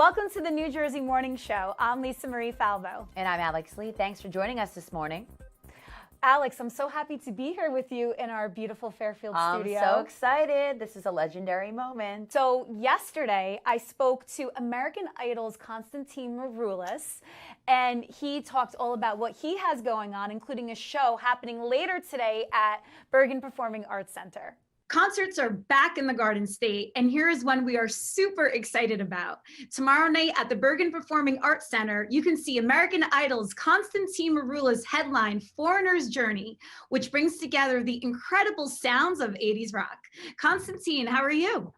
Welcome to the New Jersey Morning Show. I'm Lisa Marie Falvo. And I'm Alex Lee. Thanks for joining us this morning. Alex, I'm so happy to be here with you in our beautiful Fairfield studio. I'm so excited. This is a legendary moment. So yesterday, I spoke to American Idol's Constantine Maroulis, and he talked all about what he has going on, including a show happening later today at Bergen Performing Arts Center. Concerts are back in the Garden State, and here is one we are super excited about. Tomorrow night at the Bergen Performing Arts Center, you can see American Idol's Constantine Maroulis headline Foreigner's Journey, which brings together the incredible sounds of 80s rock. Constantine, how are you?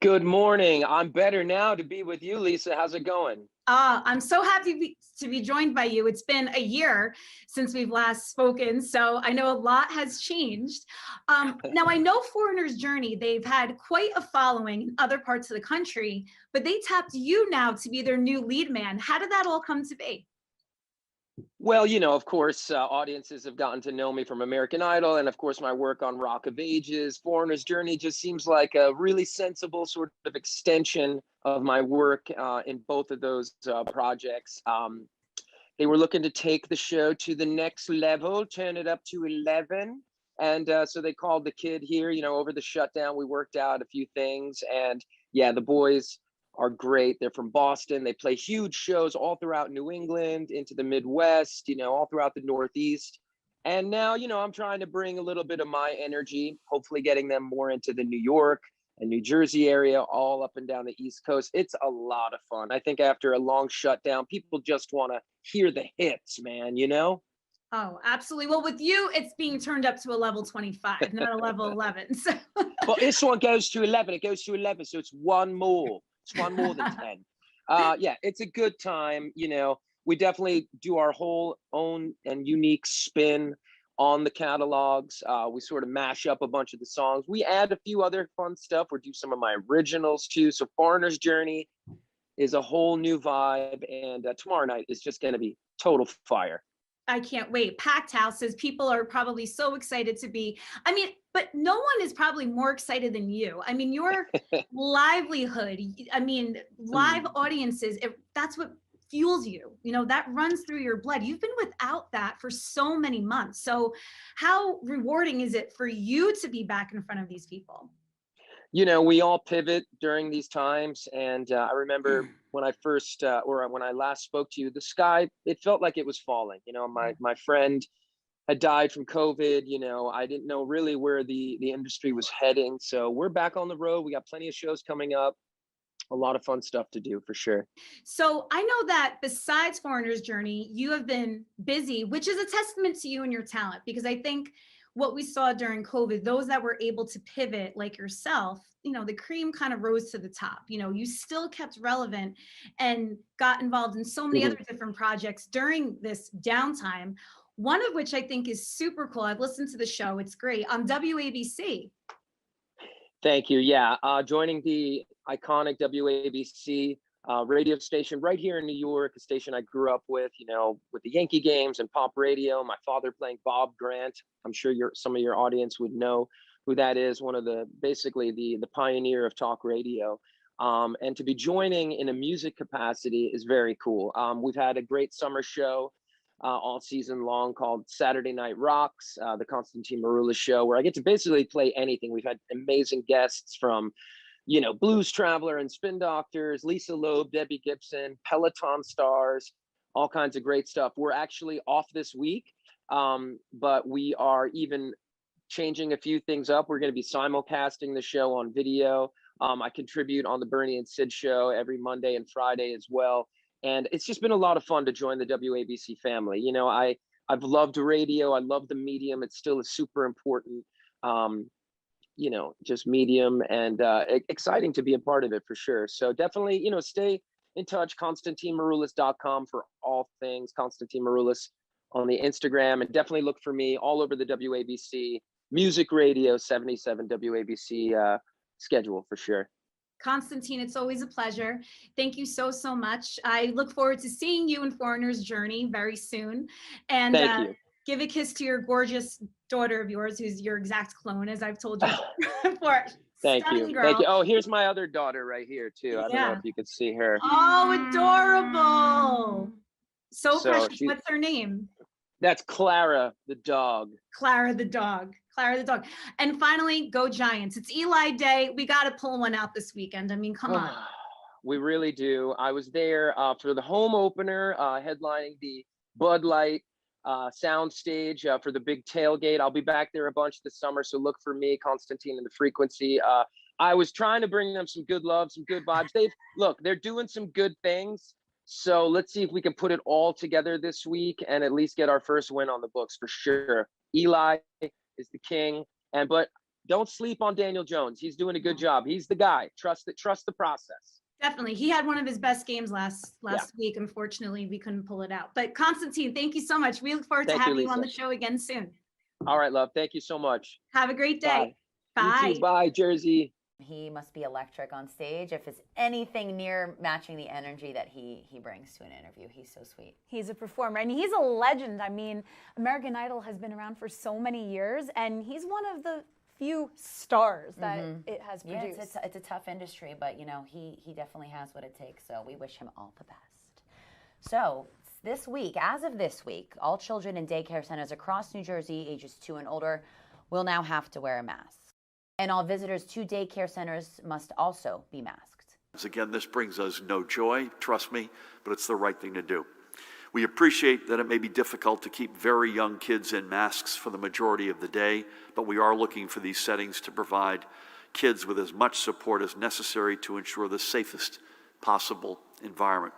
Good morning. I'm better now to be with you, Lisa. How's it going? I'm so happy to be joined by you. It's been a year since we've last spoken, so I know a lot has changed. Now, I know Foreigner's Journey, they've had quite a following in other parts of the country, but they tapped you now to be their new lead man. How did that all come to be? Well, of course, audiences have gotten to know me from American Idol, and of course, my work on Rock of Ages. Foreigner's Journey just seems like a really sensible sort of extension of my work in both of those projects. They were looking to take the show to the next level, turn it up to 11. And so they called the kid here, over the shutdown, we worked out a few things. And yeah, the boys are great. They're from Boston. They play huge shows all throughout New England, into the Midwest, all throughout the Northeast. And now, I'm trying to bring a little bit of my energy, hopefully getting them more into the New York and New Jersey area, all up and down the East Coast. It's a lot of fun. I think after a long shutdown, people just want to hear the hits, man, Oh, absolutely. Well, with you, it's being turned up to a level 25, not a level 11. So. Well, this one goes to 11. It goes to 11, so it's one more. It's one more than 10. Yeah, it's a good time. We definitely do our whole own and unique spin on the catalogs. We sort of mash up a bunch of the songs. We add a few other fun stuff. We do some of my originals too. So Foreigner's Journey is a whole new vibe. And tomorrow night is just going to be total fire. I can't wait. Packed houses. People are probably so excited to be. But no one is probably more excited than you. Your livelihood. Live audiences. That's what fuels you. That runs through your blood. You've been without that for so many months. So how rewarding is it for you to be back in front of these people? We all pivot during these times. And I remember when I first, or when I last spoke to you, the sky, it felt like it was falling. My friend had died from COVID. I didn't know really where the industry was heading. So we're back on the road. We got plenty of shows coming up. A lot of fun stuff to do for sure. So I know that besides Foreigner's Journey, you have been busy, which is a testament to you and your talent, because I think what we saw during COVID, those that were able to pivot like yourself, the cream kind of rose to the top. You still kept relevant and got involved in so many other different projects during this downtime, one of which I think is super cool. I've listened to the show. It's great. On WABC. Thank you. Yeah, joining the iconic WABC radio station right here in New York, a station I grew up with, with the Yankee games and pop radio. My father playing Bob Grant. I'm sure some of your audience would know who that is. One of basically the pioneer of talk radio. And to be joining in a music capacity is very cool. We've had a great summer show all season long called Saturday Night Rocks, the Constantine Maroulis show, where I get to basically play anything. We've had amazing guests from Blues Traveler and Spin Doctors, Lisa Loeb, Debbie Gibson, Peloton stars, all kinds of great stuff. We're actually off this week, but we are even changing a few things up. We're going to be simulcasting the show on video. I contribute on the Bernie and Sid show every Monday and Friday as well. And it's just been a lot of fun to join the WABC family. I've loved radio. I love the medium. It's still a super important just medium, and exciting to be a part of it for sure. So definitely, stay in touch. ConstantineMaroulis.com for all things Constantine Maroulis on the Instagram, and definitely look for me all over the WABC Music Radio 77 WABC schedule for sure. Constantine, it's always a pleasure. Thank you so much. I look forward to seeing you in Foreigner's Journey very soon. And thank you. Give a kiss to your gorgeous daughter of yours, who's your exact clone, as I've told you before. Thank Stunning you. girl. Thank you. Oh, here's my other daughter right here too. I don't know Yeah. if you could see her. Oh, adorable. So So precious. What's her name? That's Clara, the dog. Clara the dog. Clara the dog. And finally, go Giants. It's Eli Day. We got to pull one out this weekend. I mean, come on. We really do. I was there for the home opener, headlining the Bud Light sound stage for the big tailgate. I'll be back there a bunch this summer, so look for me, Constantine, and the Frequency. I was trying to bring them some good love, some good vibes. They're doing some good things. So let's see if we can put it all together this week and at least get our first win on the books for sure. Eli is the king, but don't sleep on Daniel Jones. He's doing a good job. He's the guy. Trust the process. Definitely. He had one of his best games last week. Unfortunately, we couldn't pull it out. But Constantine, thank you so much. We look forward to having you on the show again soon. All right, love. Thank you so much. Have a great day. Bye. You too. Bye, Jersey. He must be electric on stage if it's anything near matching the energy that he brings to an interview. He's so sweet. He's a performer, and he's a legend. I mean, American Idol has been around for so many years, and he's one of the few stars that it has produced. Yeah, it's a tough industry, but you know, he definitely has what it takes, so we wish him all the best. So this week, as of this week, all children in daycare centers across New Jersey, ages 2 and older, will now have to wear a mask. And all visitors to daycare centers must also be masked. Again, this brings us no joy, trust me, but it's the right thing to do. We appreciate that it may be difficult to keep very young kids in masks for the majority of the day, but we are looking for these settings to provide kids with as much support as necessary to ensure the safest possible environment.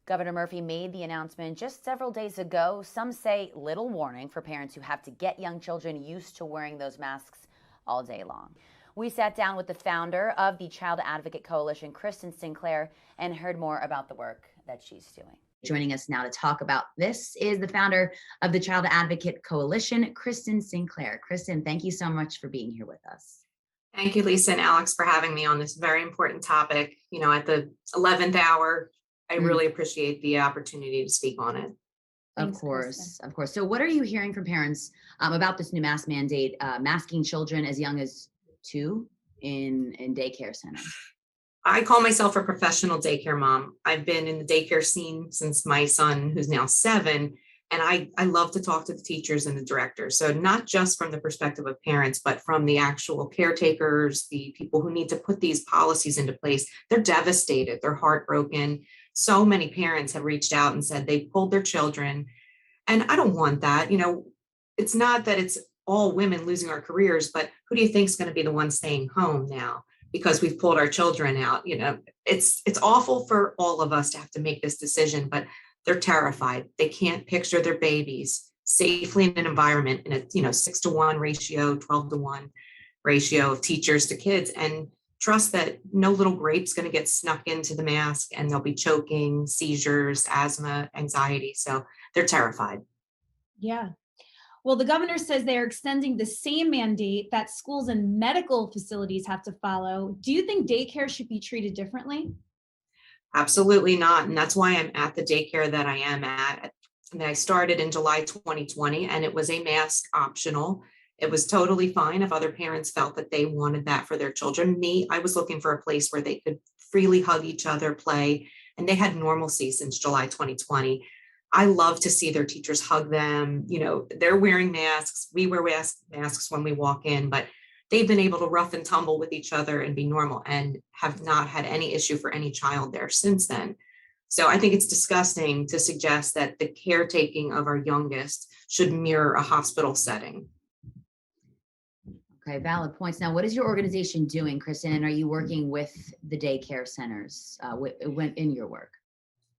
Governor Murphy made the announcement just several days ago. Some say little warning for parents who have to get young children used to wearing those masks all day long. We sat down with the founder of the Child Advocate Coalition, Kristen Sinclair, and heard more about the work that she's doing. Joining us now to talk about this is the founder of the Child Advocate Coalition, Kristen Sinclair. Kristen, thank you so much for being here with us. Thank you, Lisa and Alex, for having me on this very important topic. You know, at the 11th hour, I really appreciate the opportunity to speak on it. Of course. So what are you hearing from parents about this new mask mandate, masking children as young as 2 in daycare centers? I call myself a professional daycare mom. I've been in the daycare scene since my son, who's now 7, and I love to talk to the teachers and the directors. So not just from the perspective of parents, but from the actual caretakers, the people who need to put these policies into place. They're devastated. They're heartbroken. So many parents have reached out and said they pulled their children. And I don't want that. You know, it's not that it's all women losing our careers, but who do you think is going to be the one staying home now because we've pulled our children out? You know, it's awful for all of us to have to make this decision, but they're terrified. They can't picture their babies safely in an environment in a 6-to-1 ratio, 12-to-1 ratio of teachers to kids, and trust that no little grape's going to get snuck into the mask and they'll be choking, seizures, asthma, anxiety. So they're terrified. Yeah. Well, the governor says they're extending the same mandate that schools and medical facilities have to follow. Do you think daycare should be treated differently? Absolutely not. And that's why I'm at the daycare that I am at. And I started in July 2020, and it was a mask optional. It was totally fine if other parents felt that they wanted that for their children. Me, I was looking for a place where they could freely hug each other, play, and they had normalcy since July 2020. I love to see their teachers hug them. You know, they're wearing masks. We wear masks when we walk in, but they've been able to rough and tumble with each other and be normal and have not had any issue for any child there since then. So I think it's disgusting to suggest that the caretaking of our youngest should mirror a hospital setting. Okay, valid points. Now, what is your organization doing, Kristen? And are you working with the daycare centers in your work?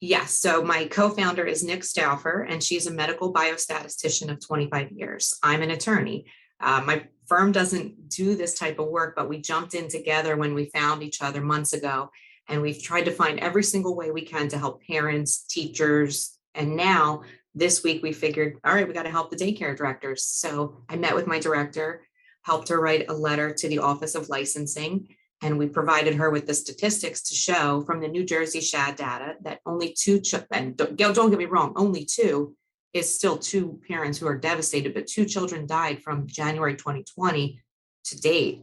Yes. So my co-founder is Nick Stauffer, and she's a medical biostatistician of 25 years. I'm an attorney. My firm doesn't do this type of work, but we jumped in together when we found each other months ago, and we've tried to find every single way we can to help parents, teachers, and now this week we figured, all right, we got to help the daycare directors. So I met with my director, helped her write a letter to the Office of Licensing, and we provided her with the statistics to show from the New Jersey SHAD data that only 2, and don't get me wrong, only 2 is still 2 parents who are devastated, but 2 children died from January 2020 to date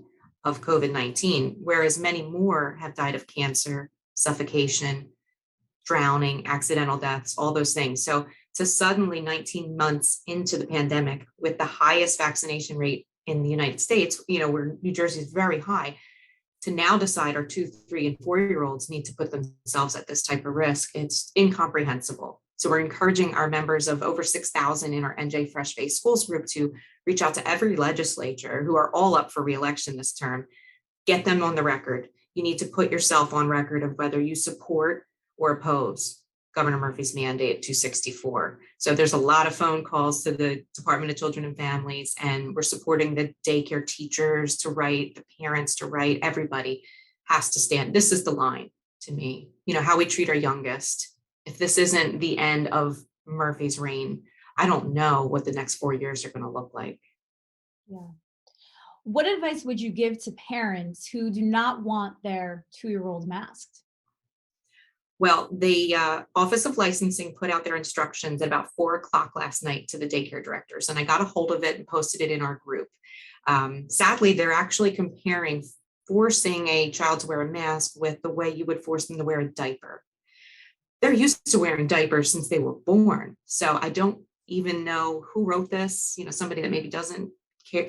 of COVID-19, whereas many more have died of cancer, suffocation, drowning, accidental deaths, all those things. So to suddenly 19 months into the pandemic with the highest vaccination rate in the United States, where New Jersey is very high, to now decide our 2, 3, and 4-year-olds need to put themselves at this type of risk, it's incomprehensible. So we're encouraging our members of over 6,000 in our NJ Fresh Face Schools group to reach out to every legislature who are all up for re-election this term, get them on the record. You need to put yourself on record of whether you support or oppose Governor Murphy's mandate 264. So there's a lot of phone calls to the Department of Children and Families, and we're supporting the daycare teachers to write, the parents to write, everybody has to stand. This is the line to me, how we treat our youngest. If this isn't the end of Murphy's reign, I don't know what the next 4 years are going to look like. Yeah. What advice would you give to parents who do not want their 2-year-old masked? Well, the Office of Licensing put out their instructions at about 4:00 last night to the daycare directors, and I got a hold of it and posted it in our group. Sadly, they're actually comparing forcing a child to wear a mask with the way you would force them to wear a diaper. They're used to wearing diapers since they were born. So I don't even know who wrote this, somebody that maybe doesn't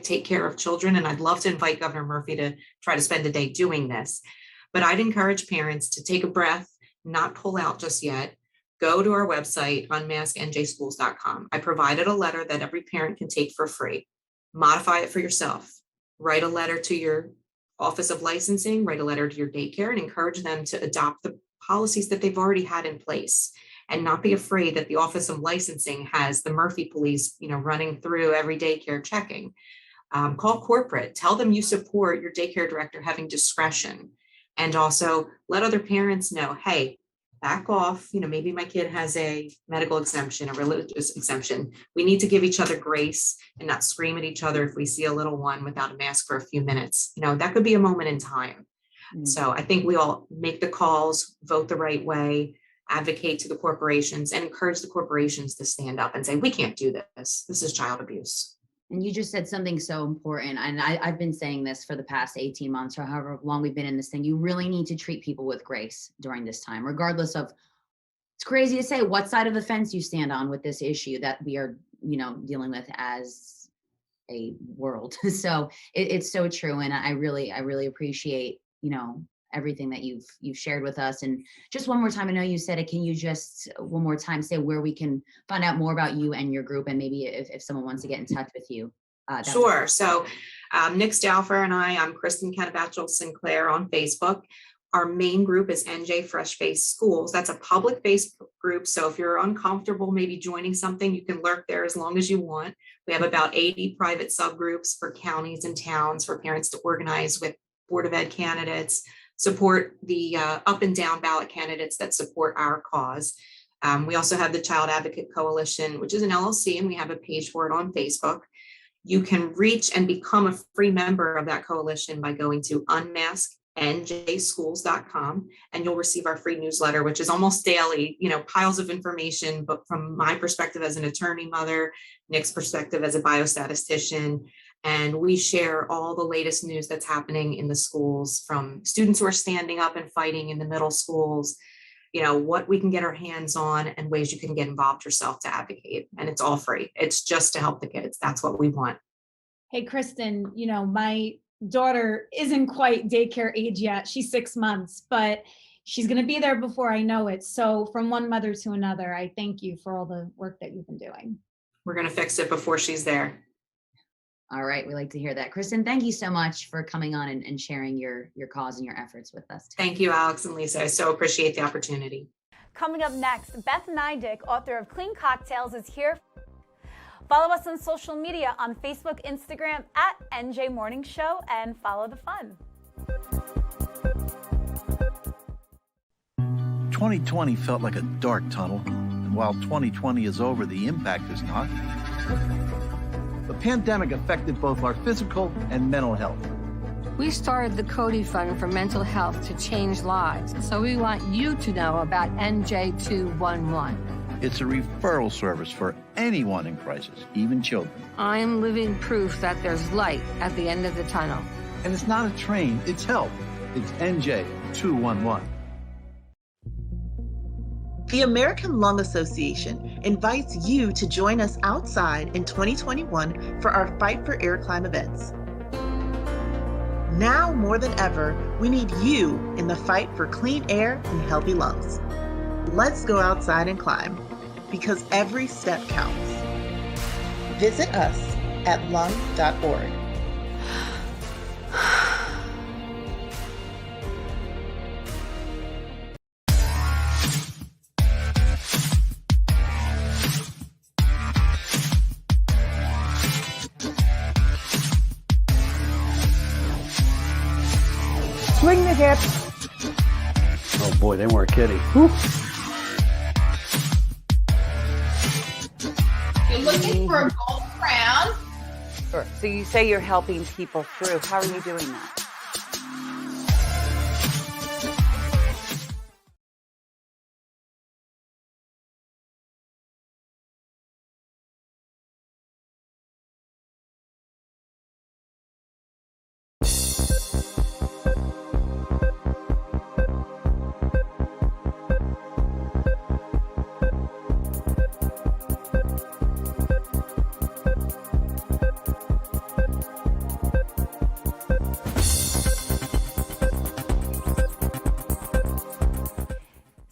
take care of children. And I'd love to invite Governor Murphy to try to spend a day doing this. But I'd encourage parents to take a breath, not pull out just yet. Go to our website, unmasknjschools.com. I provided a letter that every parent can take for free. Modify it for yourself. Write a letter to your Office of Licensing, write a letter to your daycare, and encourage them to adopt the policies that they've already had in place, and not be afraid that the Office of Licensing has the Murphy police, running through every daycare checking. Call corporate, tell them you support your daycare director having discretion, and also let other parents know, hey, back off. Maybe my kid has a medical exemption, a religious exemption. We need to give each other grace and not scream at each other if we see a little one without a mask for a few minutes. That could be a moment in time. So I think we all make the calls, vote the right way, advocate to the corporations, and encourage the corporations to stand up and say, we can't do this. This is child abuse. And you just said something so important. And I've been saying this for the past 18 months or however long we've been in this thing. You really need to treat people with grace during this time, regardless of, it's crazy to say what side of the fence you stand on with this issue that we are, dealing with as a world. So it's so true. And I really appreciate, everything that you've shared with us. And just one more time, I know you said it, can you just one more time say where we can find out more about you and your group, and maybe if someone wants to get in touch with you? Sure. So Nick Stauffer and I'm Kristen Canabachel Sinclair on Facebook. Our main group is NJ Fresh Face Schools. That's a public Facebook group. So if you're uncomfortable maybe joining something, you can lurk there as long as you want. We have about 80 private subgroups for counties and towns for parents to organize with Board of Ed candidates, support the up and down ballot candidates that support our cause. We also have the Child Advocate Coalition, which is an LLC, and we have a page for it on Facebook. You can reach and become a free member of that coalition by going to unmasknjschools.com, and you'll receive our free newsletter, which is almost daily, piles of information, but from my perspective as an attorney mother, Nick's perspective as a biostatistician. And we share all the latest news that's happening in the schools, from students who are standing up and fighting in the middle schools, what we can get our hands on, and ways you can get involved yourself to advocate. And it's all free. It's just to help the kids. That's what we want. Hey, Kristen, my daughter isn't quite daycare age yet. She's 6 months, but she's going to be there before I know it. So from one mother to another, I thank you for all the work that you've been doing. We're going to fix it before she's there. All right. We like to hear that. Kristen, thank you so much for coming on and sharing your cause and your efforts with us today. Thank you, Alex and Lisa. I so appreciate the opportunity. Coming up next, Beth Nydick, author of Clean Cocktails, is here. Follow us on social media on Facebook, Instagram at NJ Morning Show, and follow the fun. 2020 felt like a dark tunnel, and while 2020 is over, the impact is not. The pandemic affected both our physical and mental health. We started the Cody Fund for Mental Health to change lives, so we want you to know about NJ211. It's a referral service for anyone in crisis, even children. I'm living proof that there's light at the end of the tunnel. And it's not a train, it's help. It's NJ211. The American Lung Association invites you to join us outside in 2021 for our Fight for Air Climb events. Now more than ever, we need you in the fight for clean air and healthy lungs. Let's go outside and climb, because every step counts. Visit us at lung.org. Swing the hips. Oh boy, they weren't kidding. Whew. You're looking for a gold crown. Sure. So you say you're helping people through. How are you doing that?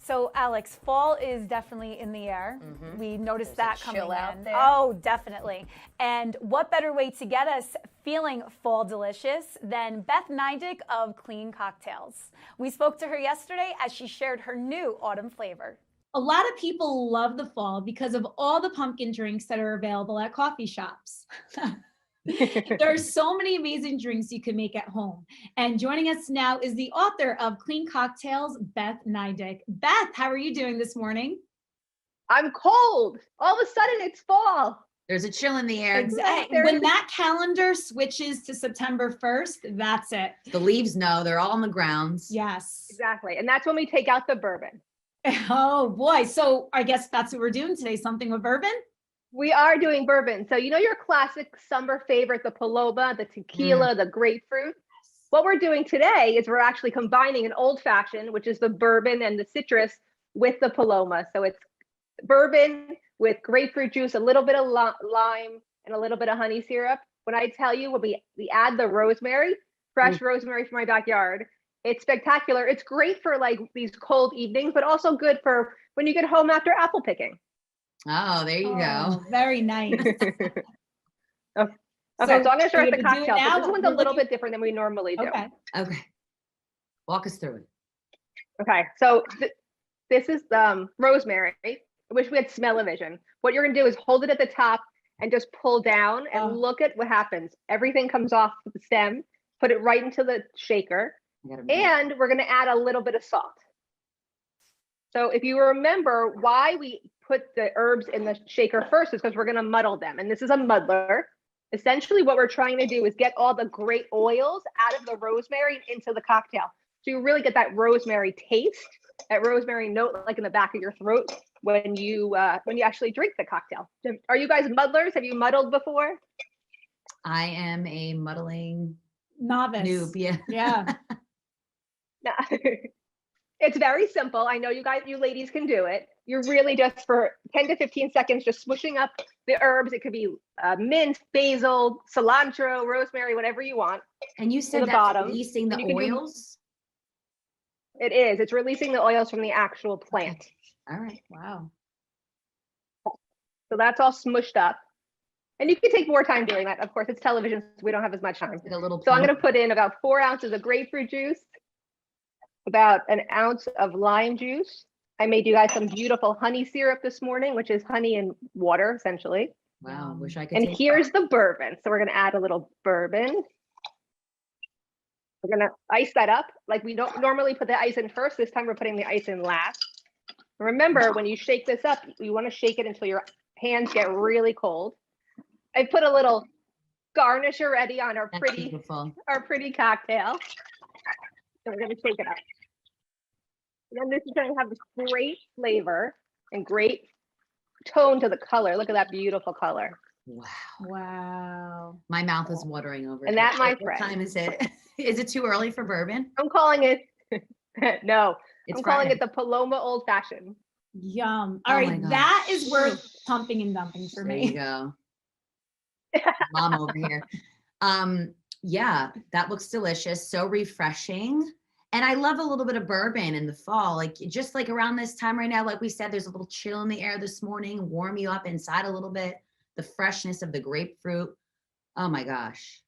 So Alex, fall is definitely in the air. We noticed that coming chill out in. there. Oh, definitely. And what better way to get us feeling fall delicious than Beth Nydick of Clean Cocktails. We spoke to her yesterday as she shared her new autumn flavor. A lot of people love the fall because of all the pumpkin drinks that are available at coffee shops. There are so many amazing drinks you can make at home. And joining us now is the author of Clean Cocktails, Beth Nydick. Beth, how are you doing this morning? I'm cold. All of a sudden it's fall. There's a chill in the air. Exactly. When that calendar switches to September 1st, that's it. The leaves know, they're all on the grounds. Yes. Exactly. And that's when we take out the bourbon. Oh boy. So I guess that's what we're doing today. Something with bourbon? We are doing bourbon. So you know your classic summer favorite, the Paloma, the tequila, the grapefruit. What we're doing today is we're actually combining an old fashioned, which is the bourbon and the citrus, with the Paloma. So it's bourbon with grapefruit juice, a little bit of lime, and a little bit of honey syrup. When I tell you, when we add the rosemary, fresh rosemary from my backyard, it's spectacular. It's great for like these cold evenings, but also good for when you get home after apple picking. Oh, there you go. Very nice. Okay, so I'm going to start the cocktail. But this one's a little bit different than we normally do. Okay. Walk us through it. Okay, so this is rosemary. I wish we had smell-o-vision. What you're going to do is hold it at the top and just pull down and look at what happens. Everything comes off the stem, put it right into the shaker, and we're going to add a little bit of salt. So if you remember why we put the herbs in the shaker first is because we're going to muddle them. And this is a muddler. Essentially what we're trying to do is get all the great oils out of the rosemary into the cocktail. So you really get that rosemary taste, that rosemary note like in the back of your throat when you actually drink the cocktail. Are you guys muddlers? Have you muddled before? I am a muddling novice. Noob, yeah. Yeah. It's very simple. I know you ladies can do it. You're really just for 10 to 15 seconds, just swishing up the herbs. It could be mint, basil, cilantro, rosemary, whatever you want. And you said that's releasing the And oils? It is. It's releasing the oils from the actual plant. Okay. All right. Wow. So that's all smushed up. And you can take more time doing that. Of course, it's television, so we don't have as much time. A little so I'm going to put in about 4 ounces of grapefruit juice, about an ounce of lime juice. I made you guys some beautiful honey syrup this morning, which is honey and water, essentially. Wow, wish I could. And here's the bourbon. So we're going to add a little bourbon. We're going to ice that up. Like we don't normally put the ice in first. This time we're putting the ice in last. Remember, when you shake this up, you want to shake it until your hands get really cold. I put a little garnish already on our pretty cocktail. So we're going to shake it up. And then this is going to have this great flavor and great tone to the color. Look at that beautiful color. Wow. Wow. My mouth is watering over And here. that, my What friend, time is it? Is it too early for bourbon? I'm calling it, no, It's I'm calling Friday. it the Paloma Old Fashioned. Yum. Oh All my right, gosh. that is worth pumping and dumping for There me. you go. Mom over here. Yeah, that looks delicious. So refreshing. And I love a little bit of bourbon in the fall. Like just like around this time right now, like we said, there's a little chill in the air this morning, warm you up inside a little bit. The freshness of the grapefruit. Oh my gosh.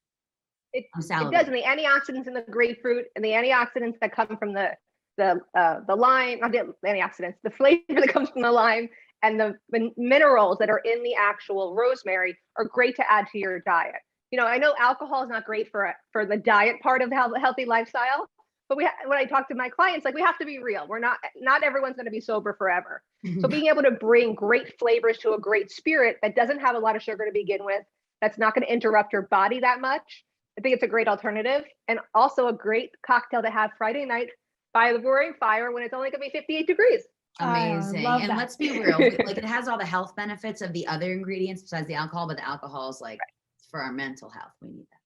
It I'm does, salivating. and the antioxidants in the grapefruit and the antioxidants that come from the lime, not the antioxidants, the flavor that comes from the lime and the minerals that are in the actual rosemary are great to add to your diet. You know, I know alcohol is not great for the diet part of the healthy lifestyle, but when I talk to my clients, like we have to be real. We're not everyone's going to be sober forever. So being able to bring great flavors to a great spirit that doesn't have a lot of sugar to begin with, that's not going to interrupt your body that much, I think it's a great alternative, and also a great cocktail to have Friday night by the roaring fire when it's only going to be 58 degrees. Amazing. love And that. let's be real. Like it has all the health benefits of the other ingredients besides the alcohol, but the alcohol is like for our mental health. We need that.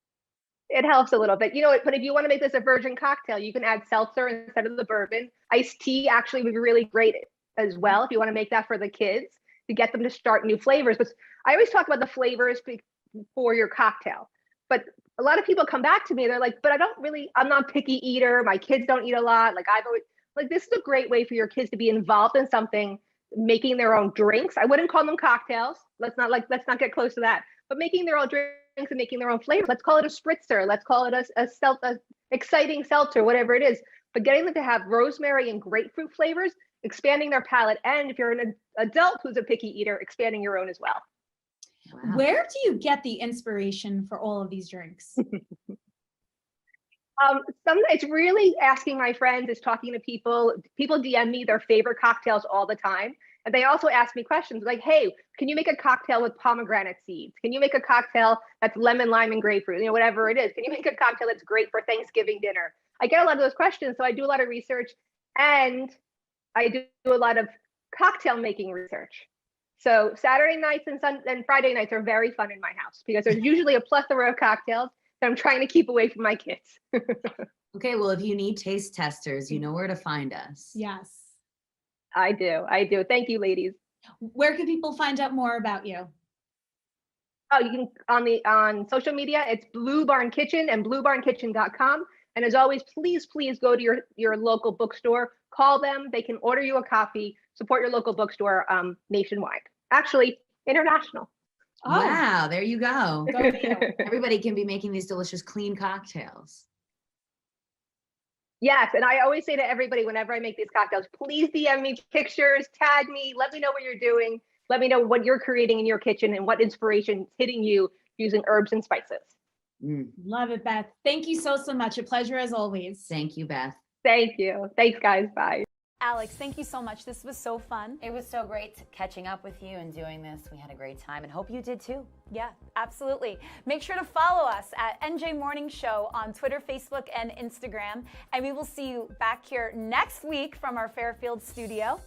It helps a little bit, you know, but if you want to make this a virgin cocktail, you can add seltzer instead of the bourbon. Iced tea actually would be really great as well if you want to make that for the kids to get them to start new flavors. But I always talk about the flavors for your cocktail. But a lot of people come back to me, they're like, but I'm not a picky eater. My kids don't eat a lot. Like this is a great way for your kids to be involved in something, making their own drinks. I wouldn't call them cocktails. Let's not get close to that. But making their own drinks and making their own flavors. Let's call it a spritzer. Let's call it a exciting seltzer, whatever it is. But getting them to have rosemary and grapefruit flavors, expanding their palate. And if you're an adult who's a picky eater, expanding your own as well. Wow. Where do you get the inspiration for all of these drinks? It's really asking my friends, is talking to people. People DM me their favorite cocktails all the time. And they also ask me questions like, hey, can you make a cocktail with pomegranate seeds? Can you make a cocktail that's lemon, lime, and grapefruit? You know, whatever it is. Can you make a cocktail that's great for Thanksgiving dinner? I get a lot of those questions. So I do a lot of research and I do a lot of cocktail making research. So Saturday nights and Friday nights are very fun in my house because there's usually a plethora of cocktails that I'm trying to keep away from my kids. Okay, well, if you need taste testers, you know where to find us. Yes. I do. Thank you, ladies. Where can people find out more about you? Oh, you can on social media, it's Blue Barn Kitchen and bluebarnkitchen.com. And as always, please go to your local bookstore, call them, they can order you a copy, support your local bookstore nationwide. Actually, international. Oh. Wow, there you go. Go you. Everybody can be making these delicious, clean cocktails. Yes, and I always say to everybody whenever I make these cocktails, please DM me pictures, tag me, let me know what you're doing. Let me know what you're creating in your kitchen and what inspiration is hitting you using herbs and spices. Love it, Beth. Thank you so much. A pleasure as always. Thank you, Beth. Thank you. Thanks, guys. Bye. Alex, thank you so much. This was so fun. It was so great catching up with you and doing this. We had a great time and hope you did too. Yeah, absolutely. Make sure to follow us at NJ Morning Show on Twitter, Facebook, and Instagram. And we will see you back here next week from our Fairfield studio.